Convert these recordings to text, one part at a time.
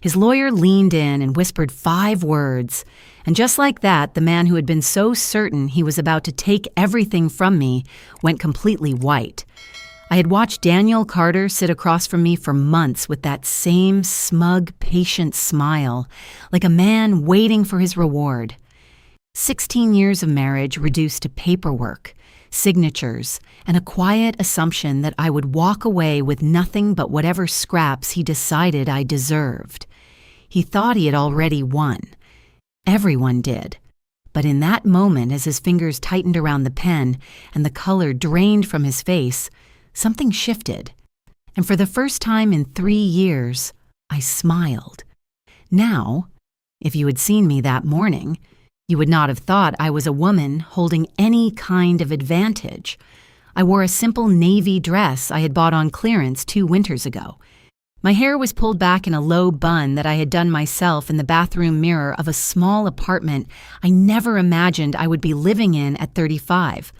His lawyer leaned in and whispered 5 words, and just like that, the man who had been so certain he was about to take everything from me went completely white. I had watched Daniel Carter sit across from me for months with that same smug, patient smile, like a man waiting for his reward. 16 years of marriage reduced to paperwork, signatures, and a quiet assumption that I would walk away with nothing but whatever scraps he decided I deserved. He thought he had already won. Everyone did. But in that moment, as his fingers tightened around the pen and the color drained from his face, something shifted. And for the first time in 3 years, I smiled. Now, if you had seen me that morning, you would not have thought I was a woman holding any kind of advantage. I wore a simple navy dress I had bought on clearance 2 winters ago. My hair was pulled back in a low bun that I had done myself in the bathroom mirror of a small apartment I never imagined I would be living in at 35.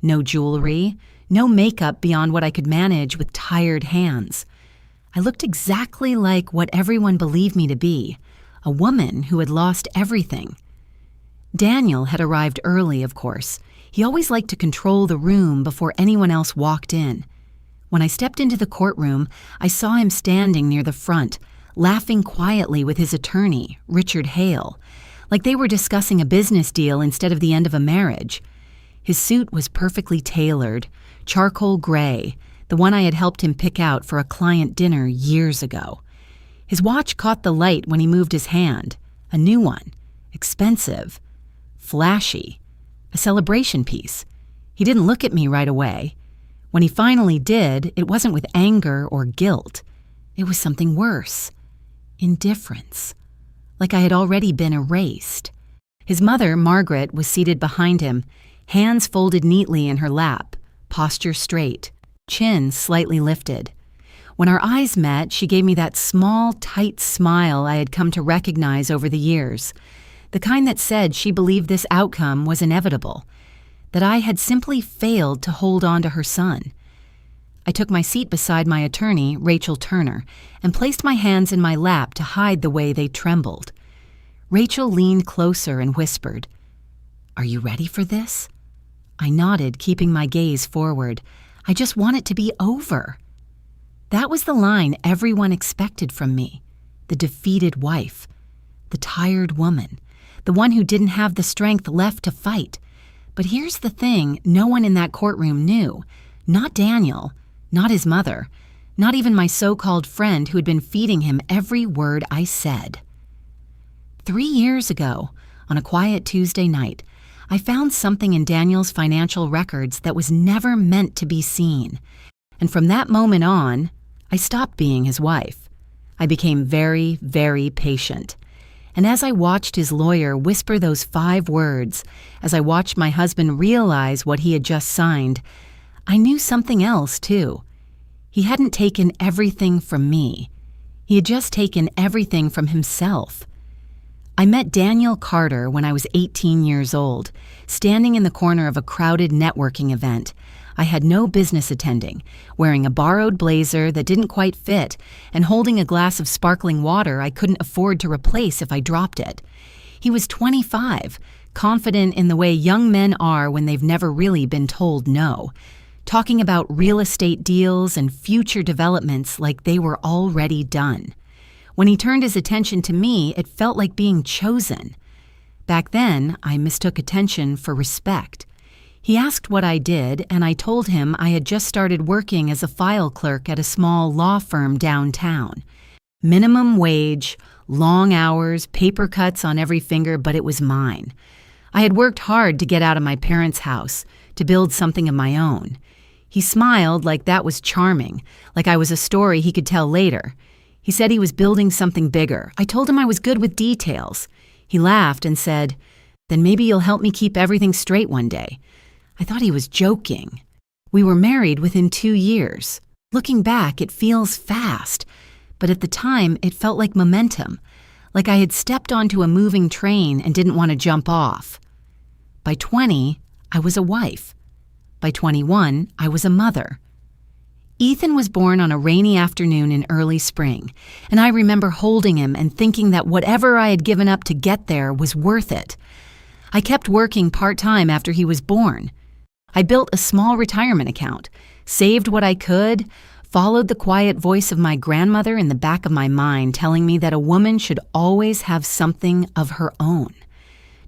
No jewelry, no makeup beyond what I could manage with tired hands. I looked exactly like what everyone believed me to be, a woman who had lost everything. Daniel had arrived early, of course. He always liked to control the room before anyone else walked in. When I stepped into the courtroom, I saw him standing near the front, laughing quietly with his attorney, Richard Hale, like they were discussing a business deal instead of the end of a marriage. His suit was perfectly tailored, charcoal gray, the one I had helped him pick out for a client dinner years ago. His watch caught the light when he moved his hand, a new one, expensive, flashy, a celebration piece. He didn't look at me right away. When he finally did, it wasn't with anger or guilt. It was something worse. Indifference. Like I had already been erased. His mother, Margaret, was seated behind him, hands folded neatly in her lap, posture straight, chin slightly lifted. When our eyes met, she gave me that small, tight smile I had come to recognize over the years, the kind that said she believed this outcome was inevitable, that I had simply failed to hold on to her son. I took my seat beside my attorney, Rachel Turner, and placed my hands in my lap to hide the way they trembled. Rachel leaned closer and whispered, "Are you ready for this?" I nodded, keeping my gaze forward. I just want it to be over. That was the line everyone expected from me, the defeated wife, the tired woman, the one who didn't have the strength left to fight. But here's the thing no one in that courtroom knew. Not Daniel, not his mother, not even my so-called friend who had been feeding him every word I said. 3 years ago, on a quiet Tuesday night, I found something in Daniel's financial records that was never meant to be seen. And from that moment on, I stopped being his wife. I became very, very patient. And as I watched his lawyer whisper those 5 words, as I watched my husband realize what he had just signed, I knew something else, too. He hadn't taken everything from me. He had just taken everything from himself. I met Daniel Carter when I was 18 years old, standing in the corner of a crowded networking event I had no business attending, wearing a borrowed blazer that didn't quite fit and holding a glass of sparkling water I couldn't afford to replace if I dropped it. He was 25, confident in the way young men are when they've never really been told no, talking about real estate deals and future developments like they were already done. When he turned his attention to me, it felt like being chosen. Back then, I mistook attention for respect. He asked what I did, and I told him I had just started working as a file clerk at a small law firm downtown. Minimum wage, long hours, paper cuts on every finger, but it was mine. I had worked hard to get out of my parents' house, to build something of my own. He smiled like that was charming, like I was a story he could tell later. He said he was building something bigger. I told him I was good with details. He laughed and said, "Then maybe you'll help me keep everything straight one day." I thought he was joking. We were married within 2 years. Looking back, it feels fast, but at the time, it felt like momentum, like I had stepped onto a moving train and didn't want to jump off. By 20, I was a wife. By 21, I was a mother. Ethan was born on a rainy afternoon in early spring, and I remember holding him and thinking that whatever I had given up to get there was worth it. I kept working part-time after he was born. I built a small retirement account, saved what I could, followed the quiet voice of my grandmother in the back of my mind telling me that a woman should always have something of her own.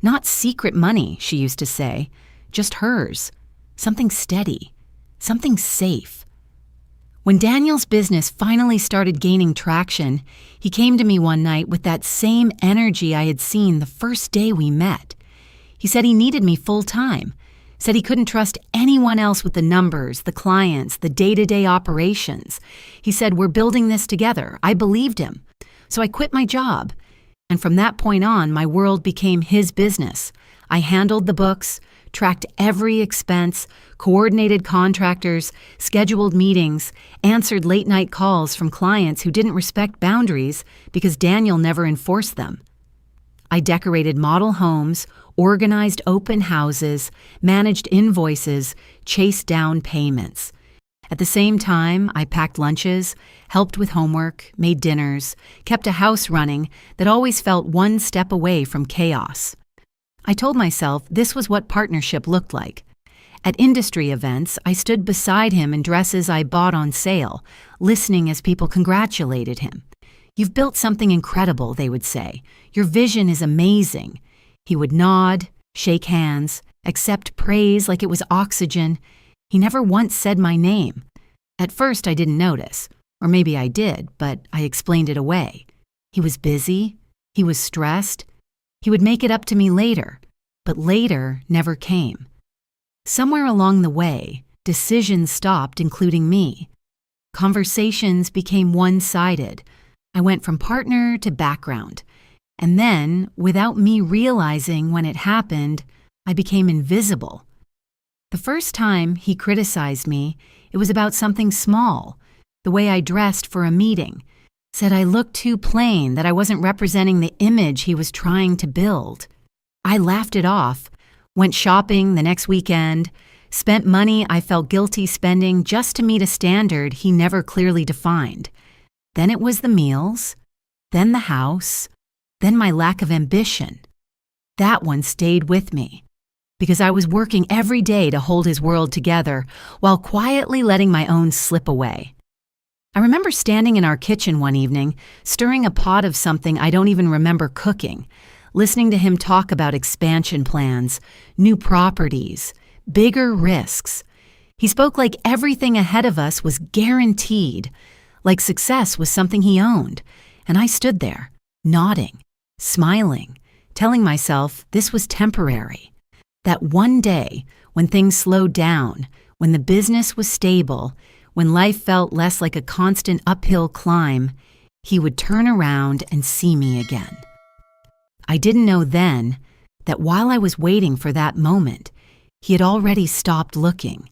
Not secret money, she used to say, just hers. Something steady, something safe. When Daniel's business finally started gaining traction, he came to me one night with that same energy I had seen the first day we met. He said he needed me full-time, said he couldn't trust anyone else with the numbers, the clients, the day-to-day operations. He said, "We're building this together." I believed him. So I quit my job. And from that point on, my world became his business. I handled the books, tracked every expense, coordinated contractors, scheduled meetings, answered late-night calls from clients who didn't respect boundaries because Daniel never enforced them. I decorated model homes, organized open houses, managed invoices, chased down payments. At the same time, I packed lunches, helped with homework, made dinners, kept a house running that always felt one step away from chaos. I told myself this was what partnership looked like. At industry events, I stood beside him in dresses I bought on sale, listening as people congratulated him. "You've built something incredible," they would say. "Your vision is amazing." He would nod, shake hands, accept praise like it was oxygen. He never once said my name. At first, I didn't notice, or maybe I did, but I explained it away. He was busy. He was stressed. He would make it up to me later, but later never came. Somewhere along the way, decisions stopped, including me. Conversations became one-sided. I went from partner to background. And then, without me realizing when it happened, I became invisible. The first time he criticized me, it was about something small, the way I dressed for a meeting. Said I looked too plain, that I wasn't representing the image he was trying to build. I laughed it off, went shopping the next weekend, spent money I felt guilty spending just to meet a standard he never clearly defined. Then it was the meals, then the house, then my lack of ambition. That one stayed with me, because I was working every day to hold his world together while quietly letting my own slip away. I remember standing in our kitchen one evening, stirring a pot of something I don't even remember cooking, listening to him talk about expansion plans, new properties, bigger risks. He spoke like everything ahead of us was guaranteed, like success was something he owned, and I stood there, nodding, smiling, telling myself this was temporary, that one day, when things slowed down, when the business was stable, when life felt less like a constant uphill climb, he would turn around and see me again. I didn't know then that while I was waiting for that moment, he had already stopped looking.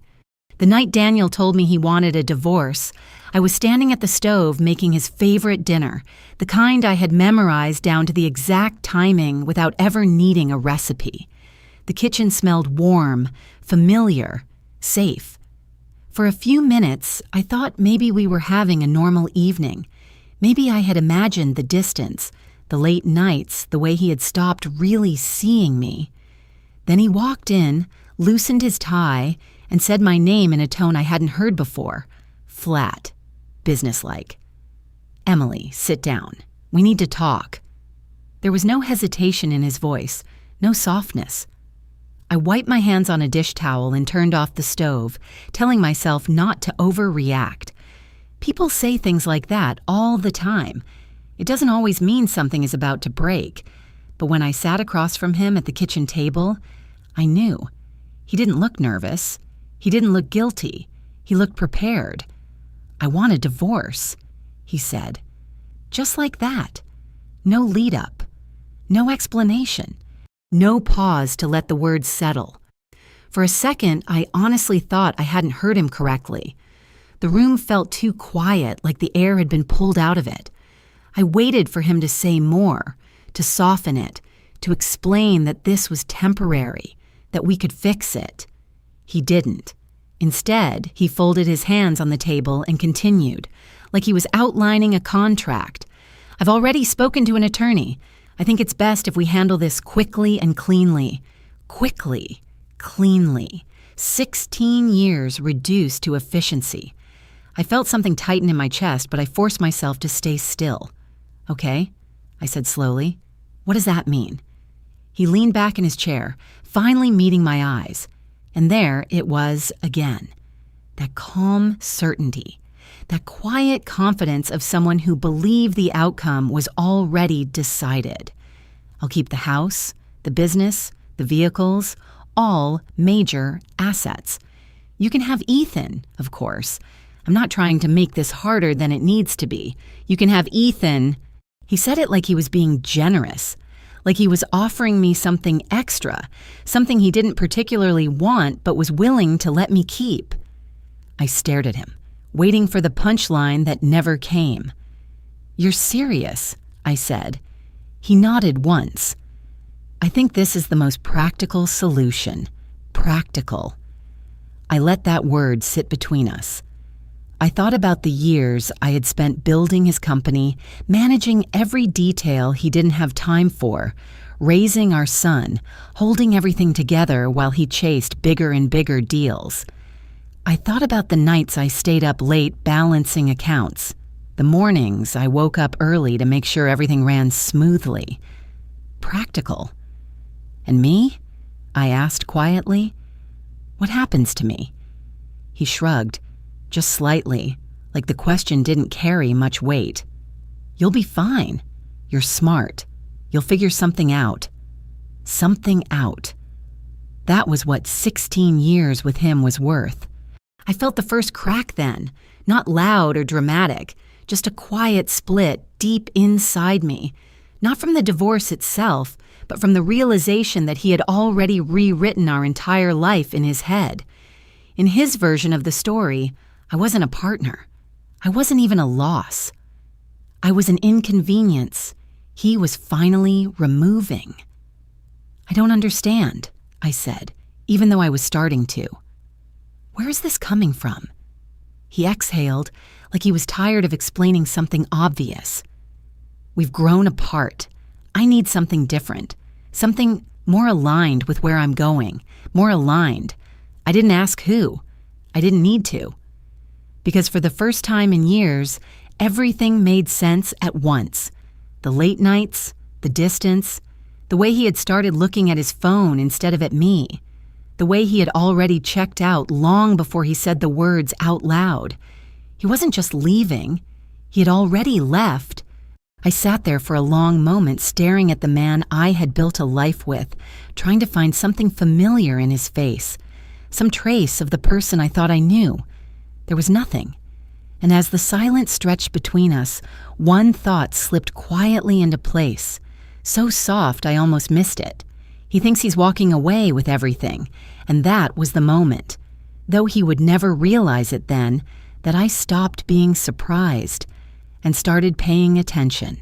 The night Daniel told me he wanted a divorce, I was standing at the stove making his favorite dinner, the kind I had memorized down to the exact timing without ever needing a recipe. The kitchen smelled warm, familiar, safe. For a few minutes, I thought maybe we were having a normal evening. Maybe I had imagined the distance, the late nights, the way he had stopped really seeing me. Then he walked in, loosened his tie, and said my name in a tone I hadn't heard before. Flat, businesslike. "Emily, sit down. We need to talk." There was no hesitation in his voice, no softness. I wiped my hands on a dish towel and turned off the stove, telling myself not to overreact. People say things like that all the time. It doesn't always mean something is about to break. But when I sat across from him at the kitchen table, I knew. He didn't look nervous. He didn't look guilty. He looked prepared. "I want a divorce," he said. Just like that. No lead-up. No explanation. No pause to let the words settle. For a second, I honestly thought I hadn't heard him correctly. The room felt too quiet, like the air had been pulled out of it. I waited for him to say more, to soften it, to explain that this was temporary, that we could fix it. He didn't. Instead, he folded his hands on the table and continued, like he was outlining a contract. I've already spoken to an attorney. I think it's best if we handle this quickly and cleanly. Quickly, cleanly. 16 years reduced to efficiency. I felt something tighten in my chest, but I forced myself to stay still. Okay, I said slowly. What does that mean? He leaned back in his chair, finally meeting my eyes. And there it was again. That calm certainty. That quiet confidence of someone who believed the outcome was already decided. I'll keep the house, the business, the vehicles, all major assets. You can have Ethan, of course. I'm not trying to make this harder than it needs to be. You can have Ethan. He said it like he was being generous, like he was offering me something extra, something he didn't particularly want but was willing to let me keep. I stared at him, waiting for the punchline that never came. You're serious, I said. He nodded once. I think this is the most practical solution. Practical. I let that word sit between us. I thought about the years I had spent building his company, managing every detail he didn't have time for, raising our son, holding everything together while he chased bigger and bigger deals. I thought about the nights I stayed up late balancing accounts, the mornings I woke up early to make sure everything ran smoothly. Practical. And me? I asked quietly. What happens to me? He shrugged. Just slightly, like the question didn't carry much weight. You'll be fine. You're smart. You'll figure something out. Something out. That was what 16 years with him was worth. I felt the first crack then, not loud or dramatic, just a quiet split deep inside me, not from the divorce itself, but from the realization that he had already rewritten our entire life in his head. In his version of the story, I wasn't a partner. I wasn't even a loss. I was an inconvenience he was finally removing. I don't understand, I said, even though I was starting to. Where is this coming from? He exhaled, like he was tired of explaining something obvious. We've grown apart. I need something different, something more aligned with where I'm going, more aligned. I didn't ask who. I didn't need to. Because for the first time in years, everything made sense at once. The late nights, the distance, the way he had started looking at his phone instead of at me, the way he had already checked out long before he said the words out loud. He wasn't just leaving. He had already left. I sat there for a long moment staring at the man I had built a life with, trying to find something familiar in his face, some trace of the person I thought I knew. There was nothing. And as the silence stretched between us, one thought slipped quietly into place, so soft I almost missed it. He thinks he's walking away with everything, and that was the moment, though he would never realize it then, that I stopped being surprised and started paying attention.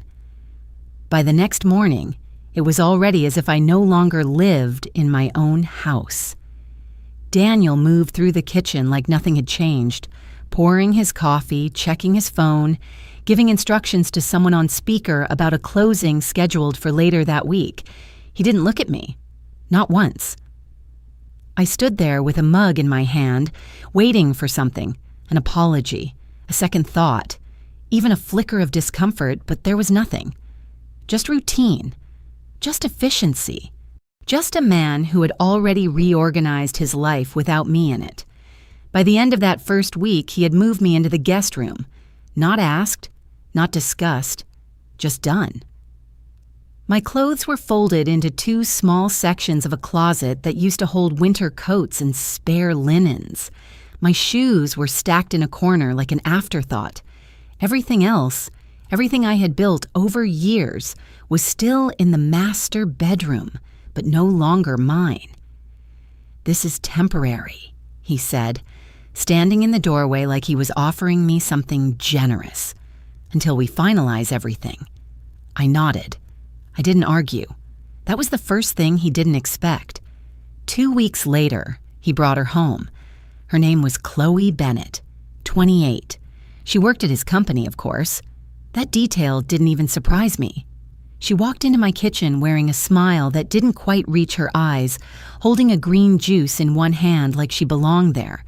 By the next morning, it was already as if I no longer lived in my own house. Daniel moved through the kitchen like nothing had changed, pouring his coffee, checking his phone, giving instructions to someone on speaker about a closing scheduled for later that week. He didn't look at me. Not once. I stood there with a mug in my hand, waiting for something, an apology, a second thought, even a flicker of discomfort, but there was nothing. Just routine. Just efficiency. Just a man who had already reorganized his life without me in it. By the end of that first week, he had moved me into the guest room. Not asked, not discussed, just done. My clothes were folded into two small sections of a closet that used to hold winter coats and spare linens. My shoes were stacked in a corner like an afterthought. Everything else, everything I had built over years, was still in the master bedroom, but no longer mine. This is temporary, he said, standing in the doorway like he was offering me something generous. Until we finalize everything. I nodded. I didn't argue. That was the first thing he didn't expect. 2 weeks later, he brought her home. Her name was Chloe Bennett, 28. She worked at his company, of course. That detail didn't even surprise me. She walked into my kitchen wearing a smile that didn't quite reach her eyes, holding a green juice in one hand like she belonged there,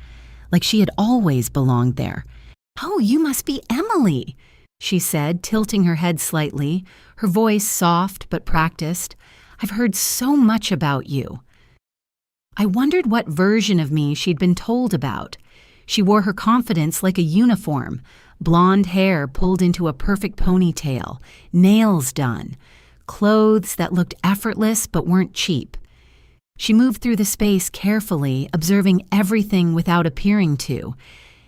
like she had always belonged there. "Oh, you must be Emily," she said, tilting her head slightly, her voice soft but practiced. "I've heard so much about you." I wondered what version of me she'd been told about. She wore her confidence like a uniform, blonde hair pulled into a perfect ponytail, nails done, clothes that looked effortless but weren't cheap. She moved through the space carefully, observing everything without appearing to,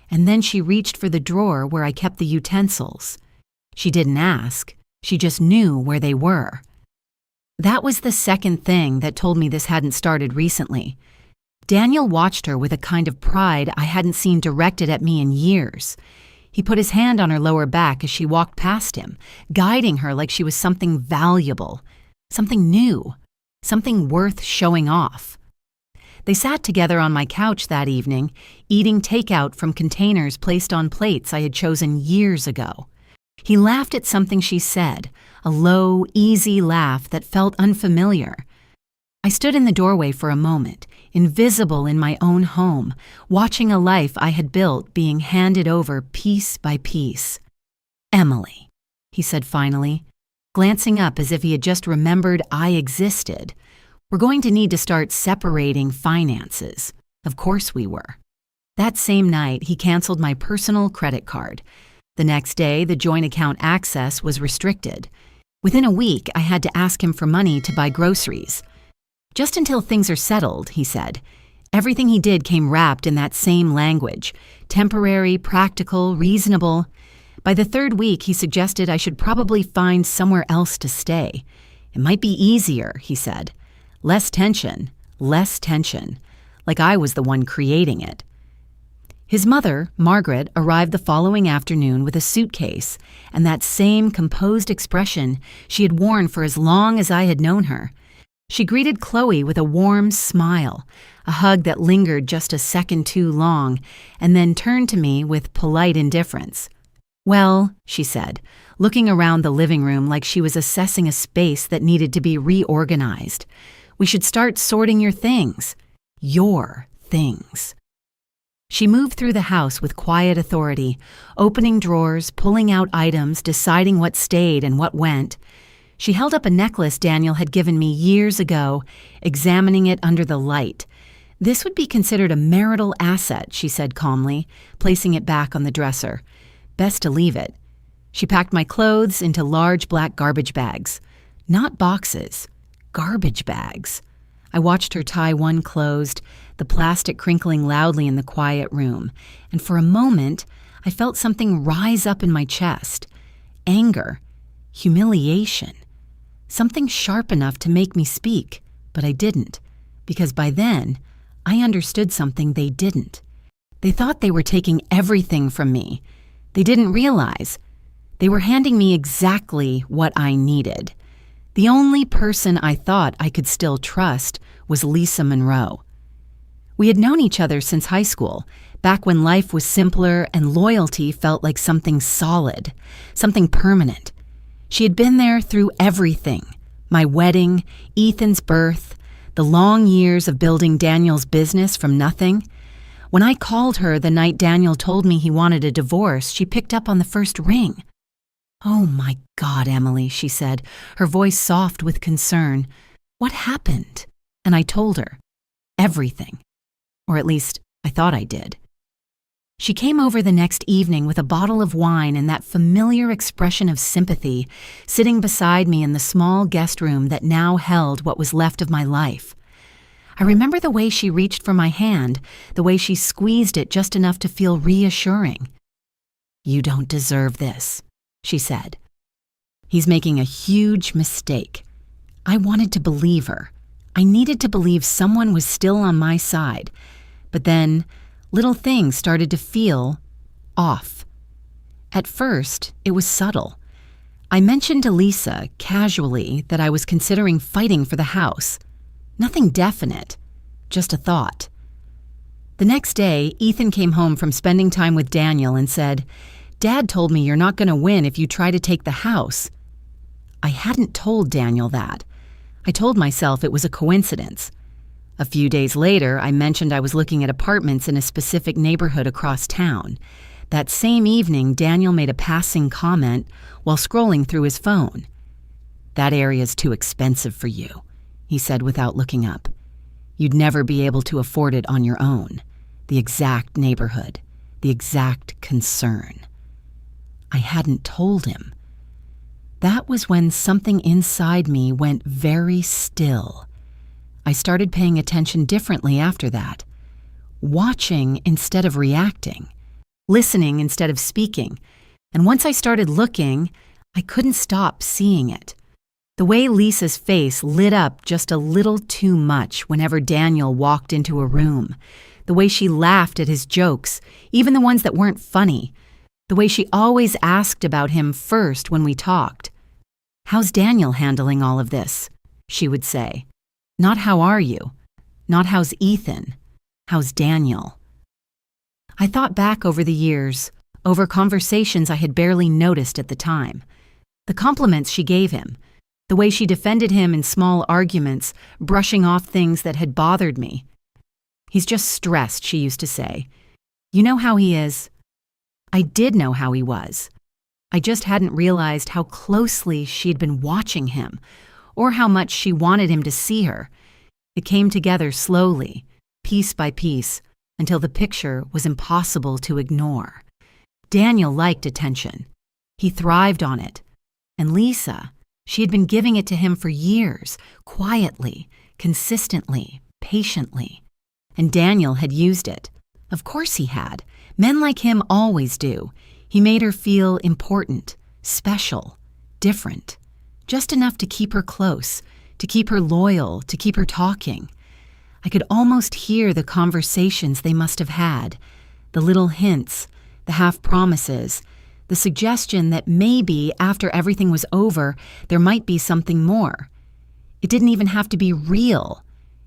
and then she reached for the drawer where I kept the utensils. She didn't ask, she just knew where they were. That was the second thing that told me this hadn't started recently. Daniel watched her with a kind of pride I hadn't seen directed at me in years. He put his hand on her lower back as she walked past him, guiding her like she was something valuable, something new, something worth showing off. They sat together on my couch that evening, eating takeout from containers placed on plates I had chosen years ago. He laughed at something she said, a low, easy laugh that felt unfamiliar. I stood in the doorway for a moment, invisible in my own home, watching a life I had built being handed over piece by piece. "Emily," he said finally, glancing up as if he had just remembered I existed. "We're going to need to start separating finances." Of course we were. That same night, he canceled my personal credit card. The next day, the joint account access was restricted. Within a week, I had to ask him for money to buy groceries. "Just until things are settled," he said. Everything he did came wrapped in that same language, temporary, practical, reasonable. By the third week, he suggested I should probably find somewhere else to stay. It might be easier, he said. Less tension, like I was the one creating it. His mother, Margaret, arrived the following afternoon with a suitcase and that same composed expression she had worn for as long as I had known her. She greeted Chloe with a warm smile, a hug that lingered just a second too long, and then turned to me with polite indifference. "Well," she said, looking around the living room like she was assessing a space that needed to be reorganized, "we should start sorting your things. Your things." She moved through the house with quiet authority, opening drawers, pulling out items, deciding what stayed and what went. She held up a necklace Daniel had given me years ago, examining it under the light. "This would be considered a marital asset," she said calmly, placing it back on the dresser. "Best to leave it." She packed my clothes into large black garbage bags. Not boxes, garbage bags. I watched her tie one closed, the plastic crinkling loudly in the quiet room, and for a moment I felt something rise up in my chest. Anger, humiliation. Something sharp enough to make me speak, but I didn't, because by then I understood something they didn't. They thought they were taking everything from me. They didn't realize. They were handing me exactly what I needed. The only person I thought I could still trust was Lisa Monroe. We had known each other since high school, back when life was simpler and loyalty felt like something solid, something permanent. She had been there through everything: my wedding, Ethan's birth, the long years of building Daniel's business from nothing. When I called her the night Daniel told me he wanted a divorce, she picked up on the first ring. "Oh my God, Emily," she said, her voice soft with concern. "What happened?" And I told her. Everything. Or at least, I thought I did. She came over the next evening with a bottle of wine and that familiar expression of sympathy, sitting beside me in the small guest room that now held what was left of my life. I remember the way she reached for my hand, the way she squeezed it just enough to feel reassuring. "You don't deserve this," she said. "He's making a huge mistake." I wanted to believe her. I needed to believe someone was still on my side. But then, little things started to feel off. At first, it was subtle. I mentioned to Lisa, casually, that I was considering fighting for the house. Nothing definite, just a thought. The next day, Ethan came home from spending time with Daniel and said, "Dad told me you're not going to win if you try to take the house." I hadn't told Daniel that. I told myself it was a coincidence. A few days later, I mentioned I was looking at apartments in a specific neighborhood across town. That same evening, Daniel made a passing comment while scrolling through his phone. "That area's too expensive for you," he said without looking up. "You'd never be able to afford it on your own. The exact neighborhood, the exact concern." I hadn't told him. That was when something inside me went very still. I started paying attention differently after that. Watching instead of reacting. Listening instead of speaking. And once I started looking, I couldn't stop seeing it. The way Lisa's face lit up just a little too much whenever Daniel walked into a room. The way she laughed at his jokes, even the ones that weren't funny. The way she always asked about him first when we talked. "How's Daniel handling all of this?" she would say. Not "how are you?" Not "how's Ethan?" How's Daniel? I thought back over the years, over conversations I had barely noticed at the time. The compliments she gave him, the way she defended him in small arguments, brushing off things that had bothered me. "He's just stressed," she used to say. "You know how he is." I did know how he was. I just hadn't realized how closely she'd been watching him, or how much she wanted him to see her. It came together slowly, piece by piece, until the picture was impossible to ignore. Daniel liked attention. He thrived on it. And Lisa, she had been giving it to him for years, quietly, consistently, patiently. And Daniel had used it. Of course he had. Men like him always do. He made her feel important, special, different. Just enough to keep her close, to keep her loyal, to keep her talking. I could almost hear the conversations they must have had, the little hints, the half-promises, the suggestion that maybe after everything was over, there might be something more. It didn't even have to be real.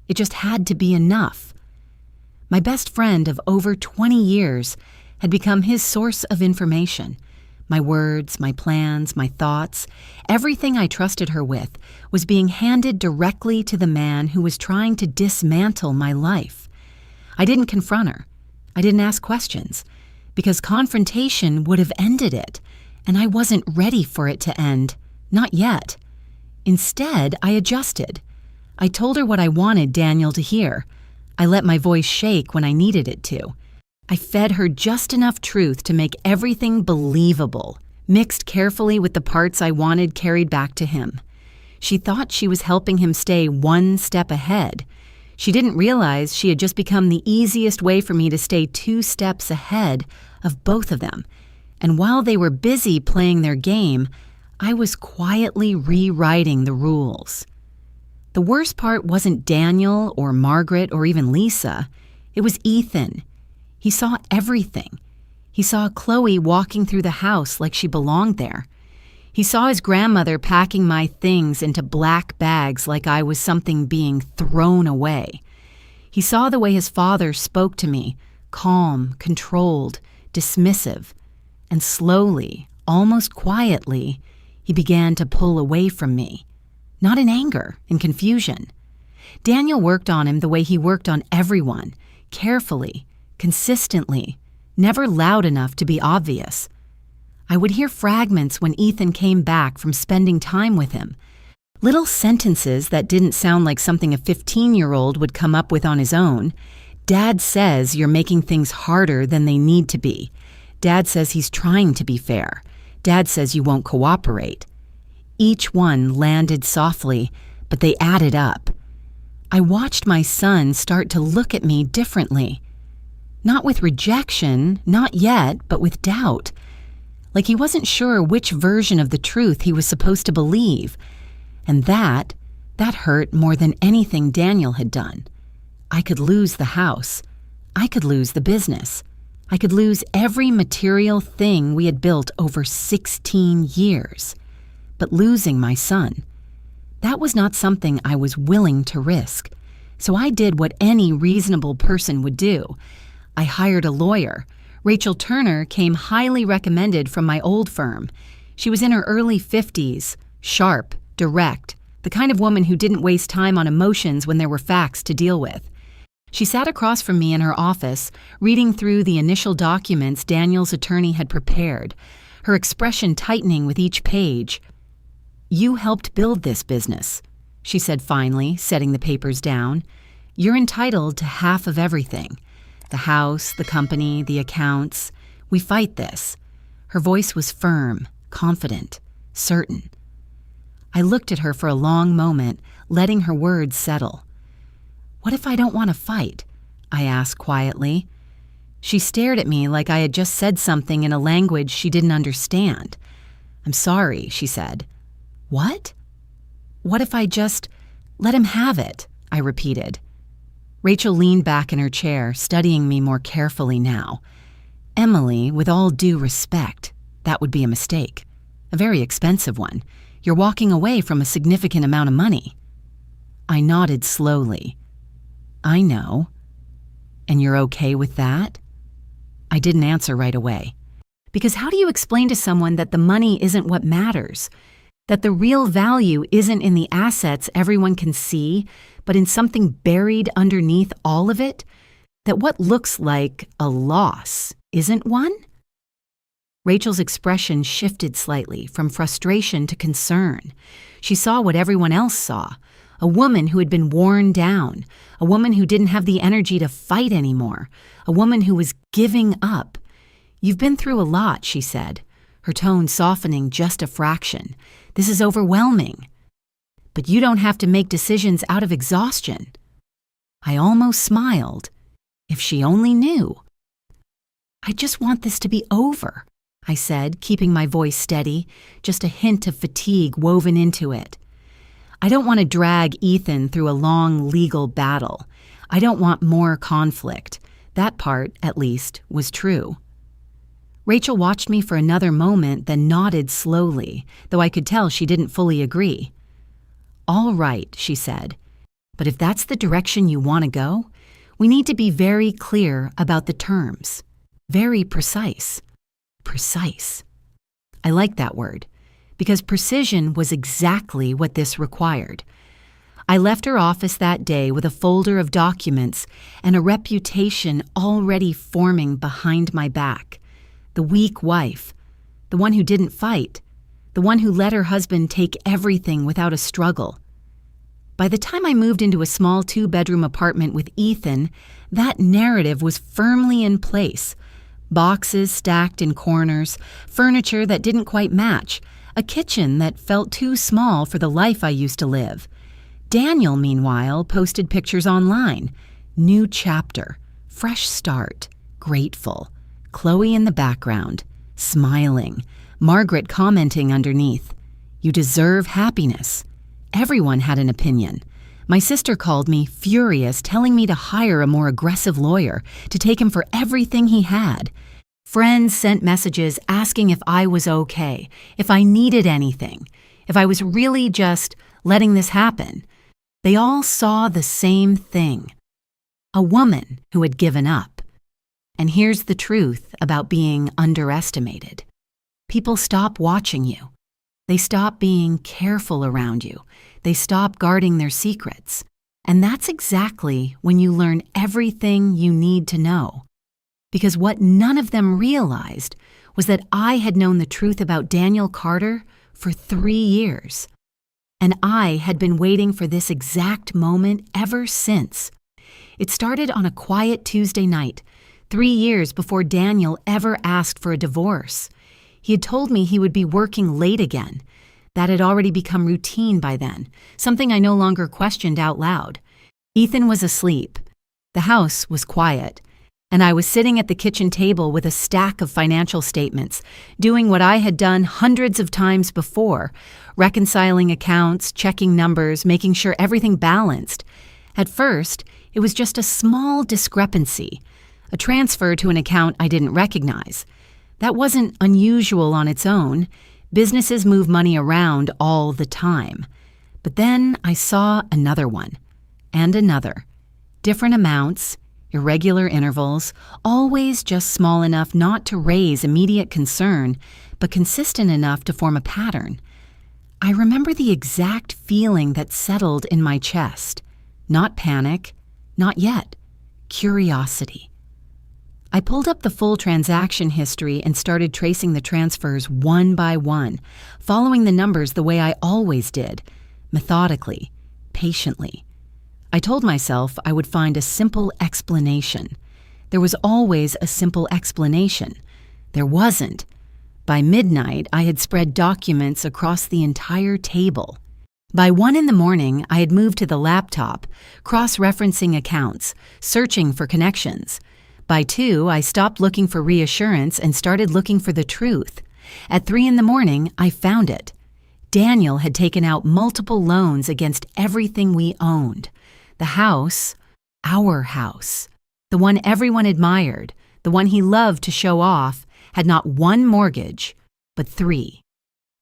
It just had to be enough. My best friend of over 20 years had become his source of information. My words, my plans, my thoughts, everything I trusted her with was being handed directly to the man who was trying to dismantle my life. I didn't confront her. I didn't ask questions, because confrontation would have ended it, and I wasn't ready for it to end. Not yet. Instead, I adjusted. I told her what I wanted Daniel to hear. I let my voice shake when I needed it to. I fed her just enough truth to make everything believable, mixed carefully with the parts I wanted carried back to him. She thought she was helping him stay one step ahead. She didn't realize she had just become the easiest way for me to stay 2 steps ahead of both of them. And while they were busy playing their game, I was quietly rewriting the rules. The worst part wasn't Daniel or Margaret or even Lisa. It was Ethan. He saw everything. He saw Chloe walking through the house like she belonged there. He saw his grandmother packing my things into black bags like I was something being thrown away. He saw the way his father spoke to me, calm, controlled, dismissive. And slowly, almost quietly, he began to pull away from me. Not in anger, in confusion. Daniel worked on him the way he worked on everyone, carefully, consistently, never loud enough to be obvious. I would hear fragments when Ethan came back from spending time with him. Little sentences that didn't sound like something a 15-year-old would come up with on his own. "Dad says you're making things harder than they need to be. Dad says he's trying to be fair. Dad says you won't cooperate." Each one landed softly, but they added up. I watched my son start to look at me differently. Not with rejection, not yet, but with doubt. Like he wasn't sure which version of the truth he was supposed to believe. And that hurt more than anything Daniel had done. I could lose the house. I could lose the business. I could lose every material thing we had built over 16 years. But losing my son, that was not something I was willing to risk. So I did what any reasonable person would do. I hired a lawyer. Rachel Turner came highly recommended from my old firm. She was in her early 50s, sharp, direct, the kind of woman who didn't waste time on emotions when there were facts to deal with. She sat across from me in her office, reading through the initial documents Daniel's attorney had prepared, her expression tightening with each page. "You helped build this business," she said finally, setting the papers down. "You're entitled to half of everything. The house, the company, the accounts. We fight this." Her voice was firm, confident, certain. I looked at her for a long moment, letting her words settle. "What if I don't want to fight?" I asked quietly. She stared at me like I had just said something in a language she didn't understand. "I'm sorry," she said. "What?" "What if I just let him have it?" I repeated. Rachel leaned back in her chair, studying me more carefully now. "Emily, with all due respect, that would be a mistake. A very expensive one. You're walking away from a significant amount of money." I nodded slowly. "I know. And you're okay with that?" I didn't answer right away. Because how do you explain to someone that the money isn't what matters? That the real value isn't in the assets everyone can see, but in something buried underneath all of it? That what looks like a loss isn't one? Rachel's expression shifted slightly from frustration to concern. She saw what everyone else saw. A woman who had been worn down, a woman who didn't have the energy to fight anymore, a woman who was giving up. "You've been through a lot," she said, her tone softening just a fraction. "This is overwhelming. But you don't have to make decisions out of exhaustion." I almost smiled. If she only knew. "I just want this to be over," I said, keeping my voice steady, just a hint of fatigue woven into it. "I don't want to drag Ethan through a long legal battle. I don't want more conflict." That part, at least, was true. Rachel watched me for another moment, then nodded slowly, though I could tell she didn't fully agree. "All right," she said. "But if that's the direction you want to go, we need to be very clear about the terms. Very precise." Precise. I like that word, because precision was exactly what this required. I left her office that day with a folder of documents and a reputation already forming behind my back. The weak wife, the one who didn't fight, the one who let her husband take everything without a struggle. By the time I moved into a small 2-bedroom apartment with Ethan, that narrative was firmly in place. Boxes stacked in corners, furniture that didn't quite match, a kitchen that felt too small for the life I used to live. Daniel, meanwhile, posted pictures online. New chapter, fresh start, grateful. Chloe in the background, smiling. Margaret commenting underneath. "You deserve happiness." Everyone had an opinion. My sister called me furious, telling me to hire a more aggressive lawyer, to take him for everything he had. Friends sent messages asking if I was okay, if I needed anything, if I was really just letting this happen. They all saw the same thing. A woman who had given up. And here's the truth about being underestimated. People stop watching you. They stop being careful around you. They stop guarding their secrets. And that's exactly when you learn everything you need to know. Because what none of them realized was that I had known the truth about Daniel Carter for 3 years. And I had been waiting for this exact moment ever since. It started on a quiet Tuesday night, 3 years before Daniel ever asked for a divorce. He had told me he would be working late again. That had already become routine by then, something I no longer questioned out loud. Ethan was asleep. The house was quiet. And I was sitting at the kitchen table with a stack of financial statements, doing what I had done hundreds of times before, reconciling accounts, checking numbers, making sure everything balanced. At first, it was just a small discrepancy, a transfer to an account I didn't recognize. That wasn't unusual on its own. Businesses move money around all the time. But then I saw another one, and another. Different amounts, irregular intervals, always just small enough not to raise immediate concern, but consistent enough to form a pattern. I remember the exact feeling that settled in my chest. Not panic, not yet. Curiosity. I pulled up the full transaction history and started tracing the transfers one by one, following the numbers the way I always did, methodically, patiently. I told myself I would find a simple explanation. There was always a simple explanation. There wasn't. By midnight, I had spread documents across the entire table. By 1 a.m, I had moved to the laptop, cross-referencing accounts, searching for connections. By 2, I stopped looking for reassurance and started looking for the truth. At 3 a.m, I found it. Daniel had taken out multiple loans against everything we owned. The house, our house, the one everyone admired, the one he loved to show off, had not one mortgage, but 3.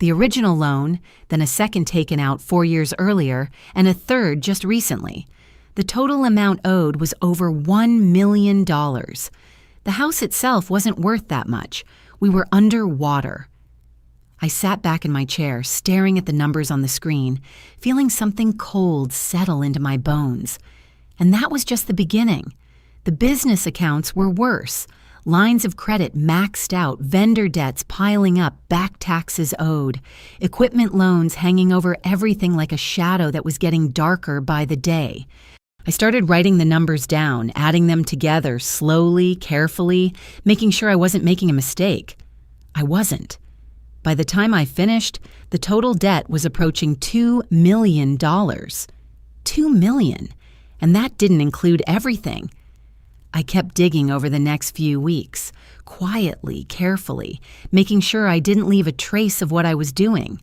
The original loan, then a second taken out 4 years earlier, and a third just recently. The total amount owed was over $1 million. The house itself wasn't worth that much. We were underwater. I sat back in my chair, staring at the numbers on the screen, feeling something cold settle into my bones. And that was just the beginning. The business accounts were worse. Lines of credit maxed out, vendor debts piling up, back taxes owed, equipment loans hanging over everything like a shadow that was getting darker by the day. I started writing the numbers down, adding them together slowly, carefully, making sure I wasn't making a mistake. I wasn't. By the time I finished, the total debt was approaching $2 million. $2 million. And that didn't include everything. I kept digging over the next few weeks, quietly, carefully, making sure I didn't leave a trace of what I was doing.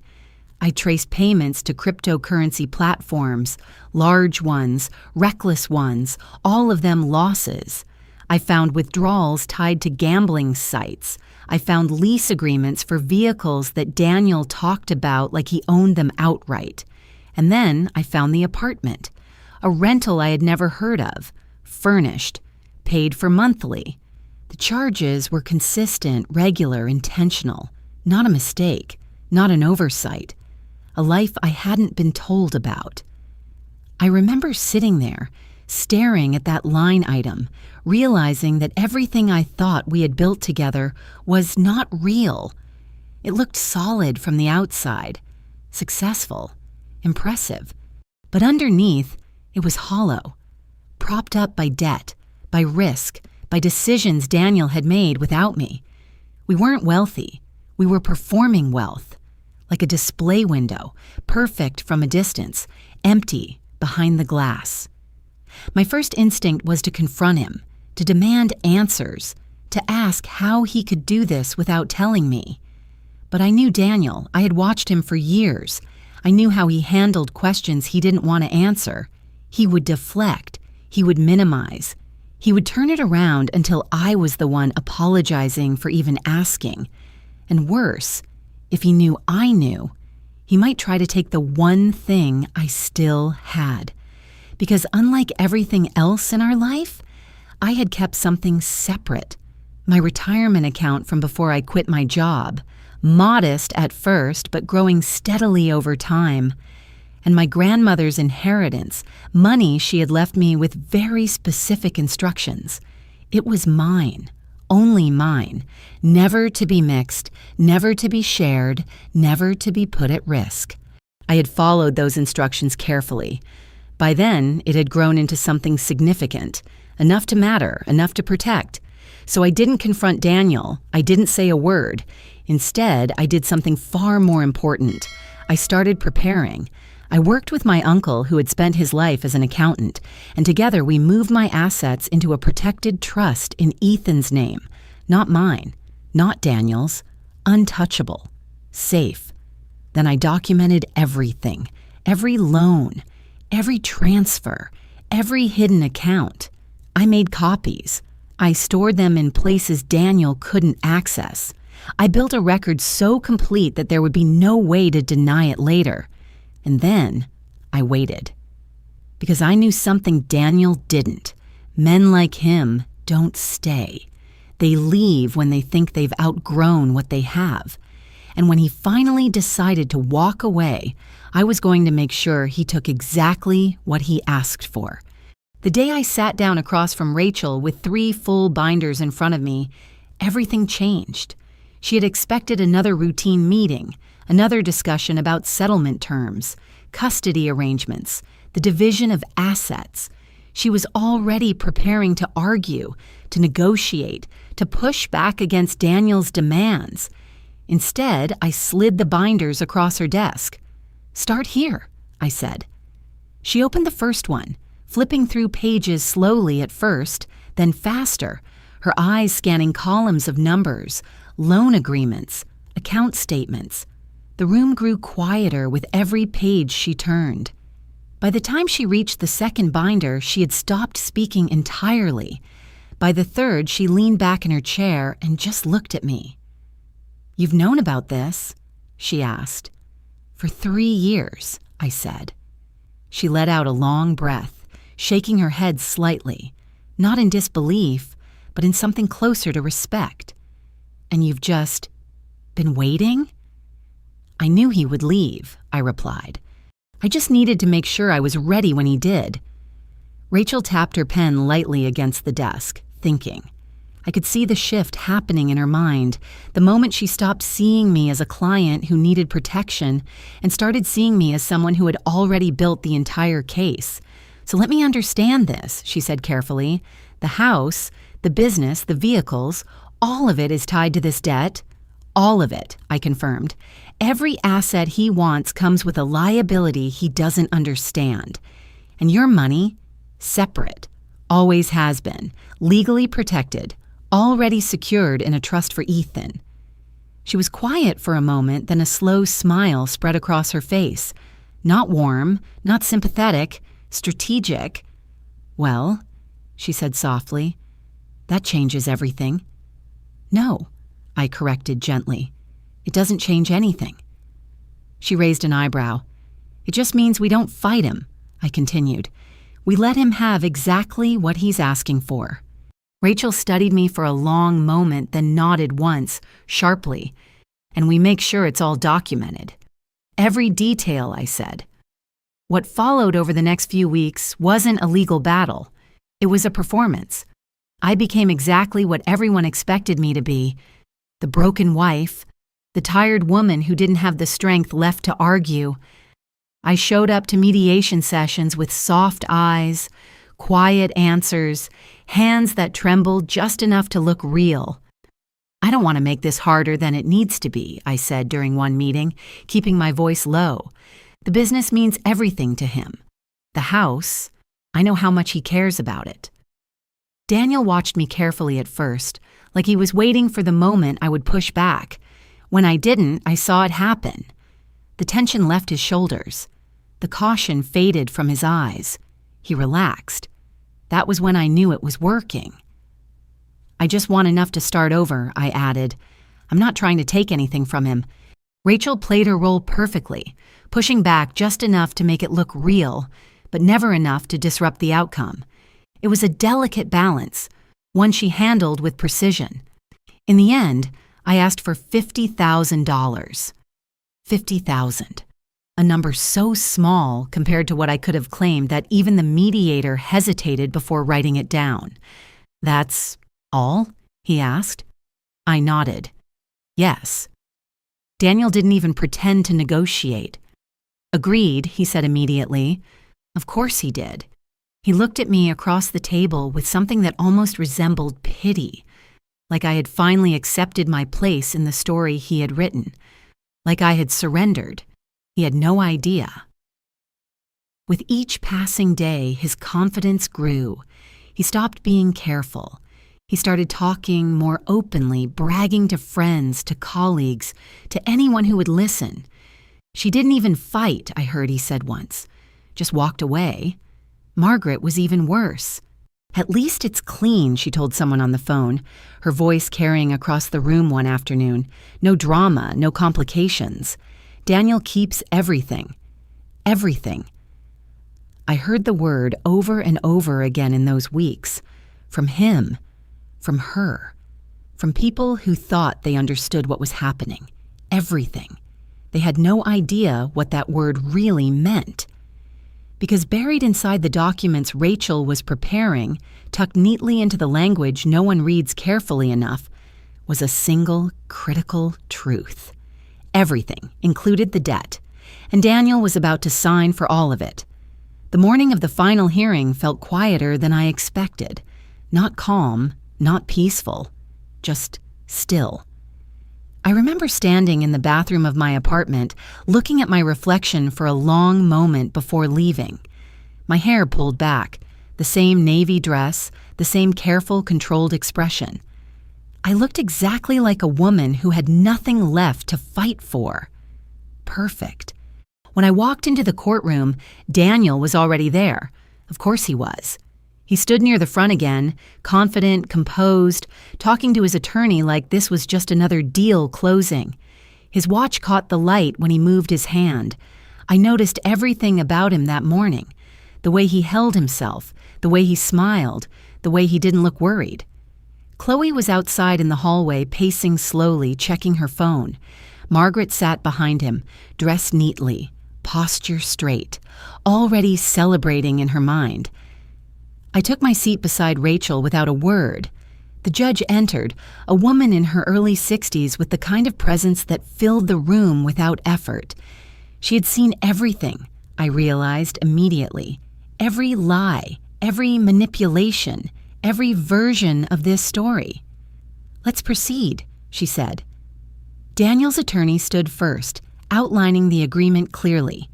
I traced payments to cryptocurrency platforms, large ones, reckless ones, all of them losses. I found withdrawals tied to gambling sites. I found lease agreements for vehicles that Daniel talked about like he owned them outright. And then I found the apartment, a rental I had never heard of, furnished, paid for monthly. The charges were consistent, regular, intentional, not a mistake, not an oversight, a life I hadn't been told about. I remember sitting there, staring at that line item, realizing that everything I thought we had built together was not real. It looked solid from the outside, successful, impressive, but underneath, it was hollow, propped up by debt, by risk, by decisions Daniel had made without me. We weren't wealthy. We were performing wealth, like a display window, perfect from a distance, empty behind the glass. My first instinct was to confront him, to demand answers, to ask how he could do this without telling me. But I knew Daniel. I had watched him for years. I knew how he handled questions he didn't want to answer. He would deflect. He would minimize. He would turn it around until I was the one apologizing for even asking. And worse, if he knew I knew, he might try to take the one thing I still had. Because unlike everything else in our life, I had kept something separate. My retirement account from before I quit my job, modest at first, but growing steadily over time. And my grandmother's inheritance, money she had left me with very specific instructions. It was mine, only mine, never to be mixed, never to be shared, never to be put at risk. I had followed those instructions carefully. By then, it had grown into something significant, enough to matter, enough to protect. So I didn't confront Daniel. I didn't say a word. Instead, I did something far more important. I started preparing. I worked with my uncle who had spent his life as an accountant, and together we moved my assets into a protected trust in Ethan's name, not mine, not Daniel's, untouchable, safe. Then I documented everything, every loan, every transfer, every hidden account. I made copies. I stored them in places Daniel couldn't access. I built a record so complete that there would be no way to deny it later. And then I waited. Because I knew something Daniel didn't. Men like him don't stay. They leave when they think they've outgrown what they have. And when he finally decided to walk away, I was going to make sure he took exactly what he asked for. The day I sat down across from Rachel with 3 full binders in front of me, everything changed. She had expected another routine meeting, another discussion about settlement terms, custody arrangements, the division of assets. She was already preparing to argue, to negotiate, to push back against Daniel's demands. Instead, I slid the binders across her desk. "Start here," I said. She opened the first one, flipping through pages slowly at first, then faster, her eyes scanning columns of numbers, loan agreements, account statements. The room grew quieter with every page she turned. By the time she reached the second binder, she had stopped speaking entirely. By the third, she leaned back in her chair and just looked at me. "You've known about this?" she asked. "For 3 years," I said. She let out a long breath, shaking her head slightly, not in disbelief, but in something closer to respect. "And you've just been waiting?" "I knew he would leave," I replied. "I just needed to make sure I was ready when he did." Rachel tapped her pen lightly against the desk, thinking. I could see the shift happening in her mind the moment she stopped seeing me as a client who needed protection and started seeing me as someone who had already built the entire case. "So let me understand this," she said carefully. "The house, the business, the vehicles, all of it is tied to this debt?" "All of it," I confirmed. "Every asset he wants comes with a liability he doesn't understand. And your money? Separate. Always has been. Legally protected. Already secured in a trust for Ethan." She was quiet for a moment, then a slow smile spread across her face. Not warm, not sympathetic, strategic. "Well," she said softly, "that changes everything." "No," I corrected gently. "It doesn't change anything." She raised an eyebrow. "It just means we don't fight him," I continued. "We let him have exactly what he's asking for." Rachel studied me for a long moment, then nodded once, sharply. "And we make sure it's all documented." "Every detail," I said. What followed over the next few weeks wasn't a legal battle. It was a performance. I became exactly what everyone expected me to be: the broken wife, the tired woman who didn't have the strength left to argue. I showed up to mediation sessions with soft eyes, quiet answers, hands that trembled just enough to look real. "I don't want to make this harder than it needs to be," I said during one meeting, keeping my voice low. "The business means everything to him. The house, I know how much he cares about it." Daniel watched me carefully at first, like he was waiting for the moment I would push back. When I didn't, I saw it happen. The tension left his shoulders. The caution faded from his eyes. He relaxed. That was when I knew it was working. "I just want enough to start over," I added. "I'm not trying to take anything from him." Rachel played her role perfectly, pushing back just enough to make it look real, but never enough to disrupt the outcome. It was a delicate balance, one she handled with precision. In the end, I asked for $50,000. 50,000. A number so small compared to what I could have claimed that even the mediator hesitated before writing it down. "That's all?" he asked. I nodded. "Yes." Daniel didn't even pretend to negotiate. "Agreed," he said immediately. Of course he did. He looked at me across the table with something that almost resembled pity, like I had finally accepted my place in the story he had written, like I had surrendered. He had no idea. With each passing day, his confidence grew. He stopped being careful. He started talking more openly, bragging to friends, to colleagues, to anyone who would listen. "She didn't even fight," I heard he said once. "Just walked away." Margaret was even worse. "At least it's clean," she told someone on the phone, her voice carrying across the room one afternoon. "No drama, no complications. Daniel keeps everything." Everything. I heard the word over and over again in those weeks. From him, from her, from people who thought they understood what was happening. Everything. They had no idea what that word really meant. Because buried inside the documents Rachel was preparing, tucked neatly into the language no one reads carefully enough, was a single critical truth. Everything, included the debt, and Daniel was about to sign for all of it. The morning of the final hearing felt quieter than I expected. Not calm, not peaceful, just still. I remember standing in the bathroom of my apartment, looking at my reflection for a long moment before leaving. My hair pulled back, the same navy dress, the same careful, controlled expression. I looked exactly like a woman who had nothing left to fight for. Perfect. When I walked into the courtroom, Daniel was already there. Of course he was. He stood near the front again, confident, composed, talking to his attorney like this was just another deal closing. His watch caught the light when he moved his hand. I noticed everything about him that morning. The way he held himself, the way he smiled, the way he didn't look worried. Chloe was outside in the hallway, pacing slowly, checking her phone. Margaret sat behind him, dressed neatly, posture straight, already celebrating in her mind. I took my seat beside Rachel without a word. The judge entered, a woman in her early 60s with the kind of presence that filled the room without effort. She had seen everything, I realized immediately. Every lie, every manipulation, every version of this story. "Let's proceed," she said. Daniel's attorney stood first, outlining the agreement clearly.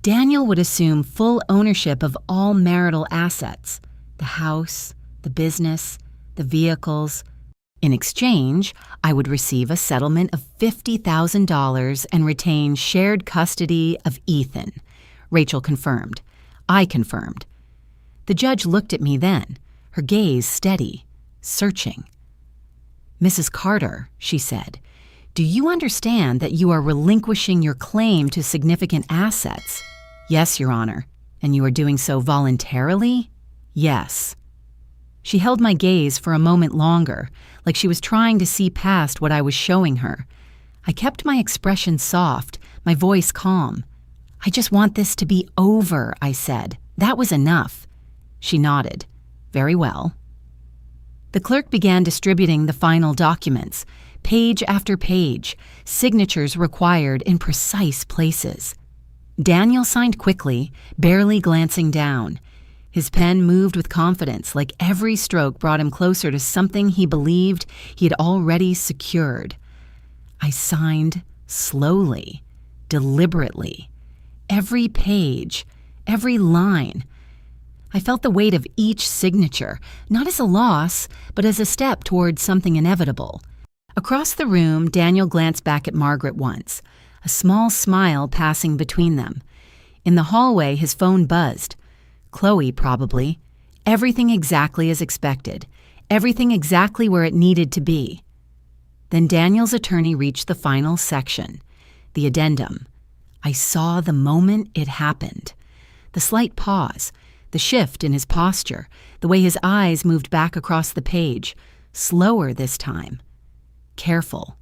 Daniel would assume full ownership of all marital assets. The house, the business, the vehicles. In exchange, I would receive a settlement of $50,000 and retain shared custody of Ethan. Rachel confirmed. I confirmed. The judge looked at me then, her gaze steady, searching. "Mrs. Carter," she said, "do you understand that you are relinquishing your claim to significant assets?" "Yes, Your Honor." "And you are doing so voluntarily?" "Yes." She held my gaze for a moment longer, like she was trying to see past what I was showing her. I kept my expression soft, my voice calm. "I just want this to be over," I said. "That was enough." She nodded. "Very well." The clerk began distributing the final documents, page after page, signatures required in precise places. Daniel signed quickly, barely glancing down. His pen moved with confidence, like every stroke brought him closer to something he believed he had already secured. I signed slowly, deliberately. Every page, every line. I felt the weight of each signature, not as a loss, but as a step toward something inevitable. Across the room, Daniel glanced back at Margaret once, a small smile passing between them. In the hallway, his phone buzzed. Chloe, probably. Everything exactly as expected. Everything exactly where it needed to be. Then Daniel's attorney reached the final section, the addendum. I saw the moment it happened. The slight pause, the shift in his posture, the way his eyes moved back across the page, slower this time. Careful.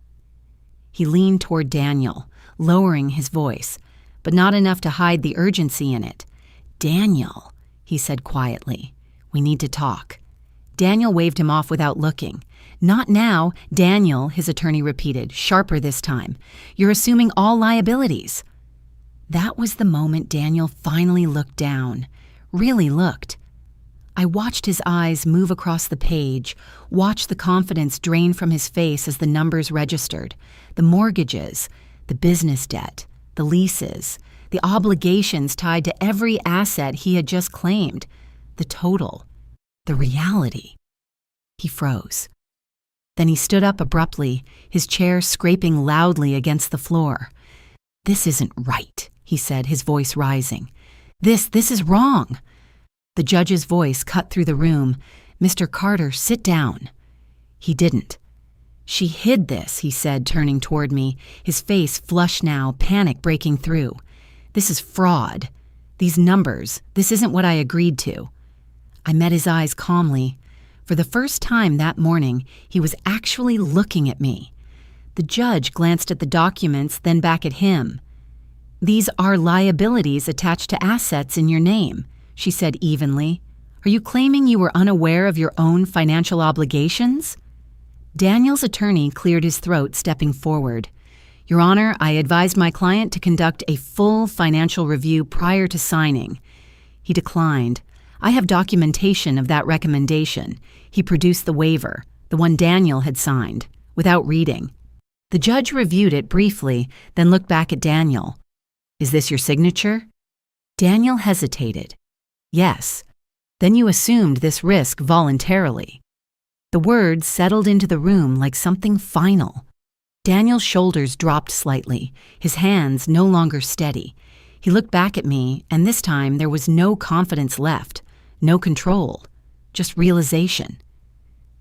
He leaned toward Daniel, lowering his voice, but not enough to hide the urgency in it. "Daniel," he said quietly, "we need to talk." Daniel waved him off without looking. "Not now, Daniel," his attorney repeated, sharper this time. "You're assuming all liabilities." That was the moment Daniel finally looked down, really looked. I watched his eyes move across the page, watched the confidence drain from his face as the numbers registered, the mortgages, the business debt, the leases, the obligations tied to every asset he had just claimed, the total, the reality. He froze. Then he stood up abruptly, his chair scraping loudly against the floor. "This isn't right," he said, his voice rising. This is wrong." The judge's voice cut through the room. "Mr. Carter, sit down." He didn't. "She hid this," he said, turning toward me, his face flushed now, panic breaking through. "This is fraud." These numbers, this isn't what I agreed to." I met his eyes calmly. For the first time that morning, he was actually looking at me. The judge glanced at the documents, then back at him. "These are liabilities attached to assets in your name," she said evenly. "Are you claiming you were unaware of your own financial obligations?" Daniel's attorney cleared his throat, stepping forward. "Your Honor, I advised my client to conduct a full financial review prior to signing." He declined. "I have documentation of that recommendation." He produced the waiver, the one Daniel had signed, without reading. The judge reviewed it briefly, then looked back at Daniel. "Is this your signature?" Daniel hesitated. "Yes." "Then you assumed this risk voluntarily." The words settled into the room like something final. Daniel's shoulders dropped slightly, his hands no longer steady. He looked back at me, and this time there was no confidence left, no control, just realization.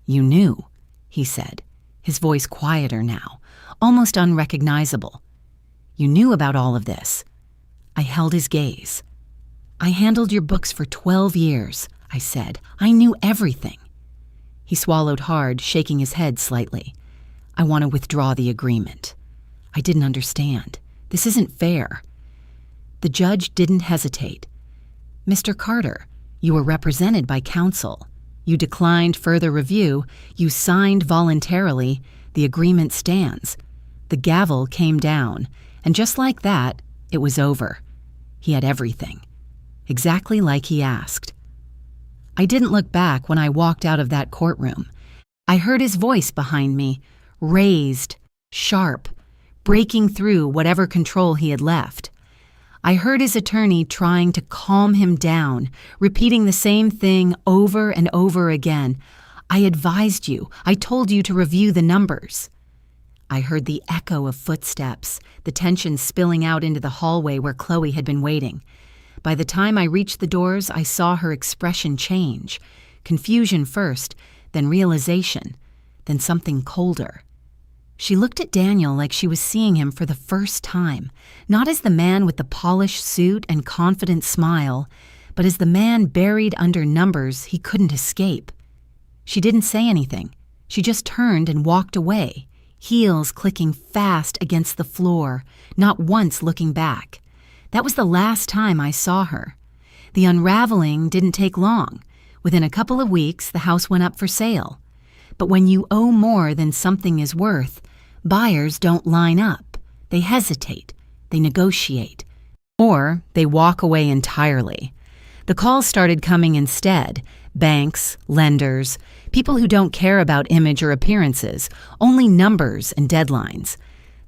"You knew," he said, his voice quieter now, almost unrecognizable. "You knew about all of this." I held his gaze. "I handled your books for 12 years, I said. "I knew everything." He swallowed hard, shaking his head slightly. "I want to withdraw the agreement." I didn't understand. This isn't fair. The judge didn't hesitate. "Mr. Carter, you were represented by counsel. You declined further review. You signed voluntarily. The agreement stands." The gavel came down, and just like that, it was over. He had everything, exactly like he asked. I didn't look back when I walked out of that courtroom. I heard his voice behind me, raised, sharp, breaking through whatever control he had left. I heard his attorney trying to calm him down, repeating the same thing over and over again. "I advised you. I told you to review the numbers." I heard the echo of footsteps, the tension spilling out into the hallway where Chloe had been waiting. By the time I reached the doors, I saw her expression change. Confusion first, then realization, then something colder. She looked at Daniel like she was seeing him for the first time, not as the man with the polished suit and confident smile, but as the man buried under numbers he couldn't escape. She didn't say anything. She just turned and walked away, heels clicking fast against the floor, not once looking back. That was the last time I saw her. The unraveling didn't take long. Within a couple of weeks, the house went up for sale. But when you owe more than something is worth, buyers don't line up. They hesitate. They negotiate. Or they walk away entirely. The calls started coming instead. Banks, lenders, people who don't care about image or appearances, only numbers and deadlines.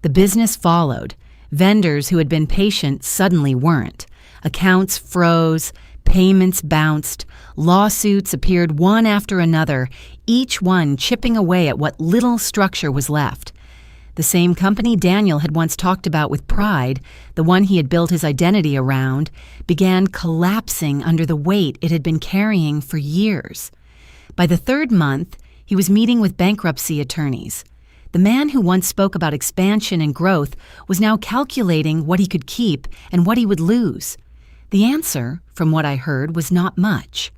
The business followed. Vendors who had been patient suddenly weren't. Accounts froze, payments bounced, lawsuits appeared one after another, each one chipping away at what little structure was left. The same company Daniel had once talked about with pride, the one he had built his identity around, began collapsing under the weight it had been carrying for years. By the third month, he was meeting with bankruptcy attorneys. The man who once spoke about expansion and growth was now calculating what he could keep and what he would lose. The answer, from what I heard, was not much.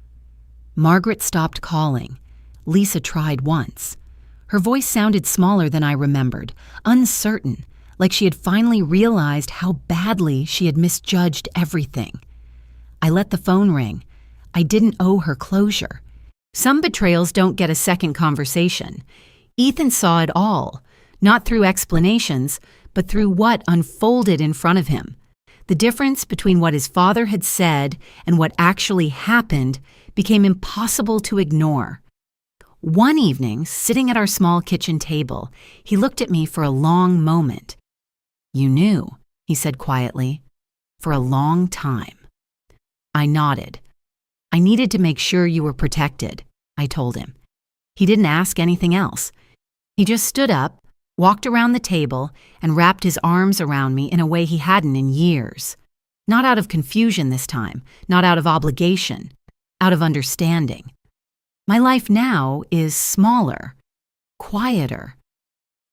Margaret stopped calling. Lisa tried once. Her voice sounded smaller than I remembered, uncertain, like she had finally realized how badly she had misjudged everything. I let the phone ring. I didn't owe her closure. Some betrayals don't get a second conversation. Ethan saw it all, not through explanations, but through what unfolded in front of him. The difference between what his father had said and what actually happened became impossible to ignore. One evening, sitting at our small kitchen table, he looked at me for a long moment. "You knew," he said quietly, "for a long time." I nodded. "I needed to make sure you were protected," I told him. He didn't ask anything else. He just stood up, walked around the table, and wrapped his arms around me in a way he hadn't in years. Not out of confusion this time, not out of obligation, out of understanding. My life now is smaller, quieter.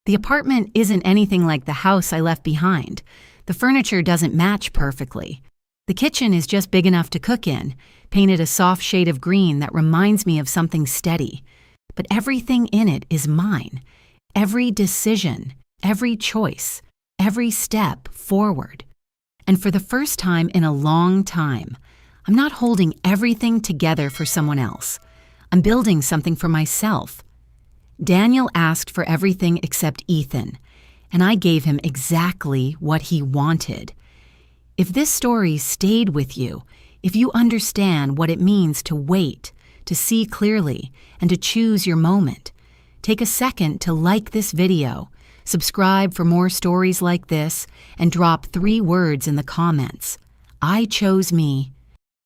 The apartment isn't anything like the house I left behind. The furniture doesn't match perfectly. The kitchen is just big enough to cook in, painted a soft shade of green that reminds me of something steady. But everything in it is mine. Every decision, every choice, every step forward. And for the first time in a long time, I'm not holding everything together for someone else. I'm building something for myself. Daniel asked for everything except Ethan, and I gave him exactly what he wanted. If this story stayed with you, if you understand what it means to wait, to see clearly, and to choose your moment, take a second to like this video, subscribe for more stories like this, and drop 3 words in the comments. I chose me.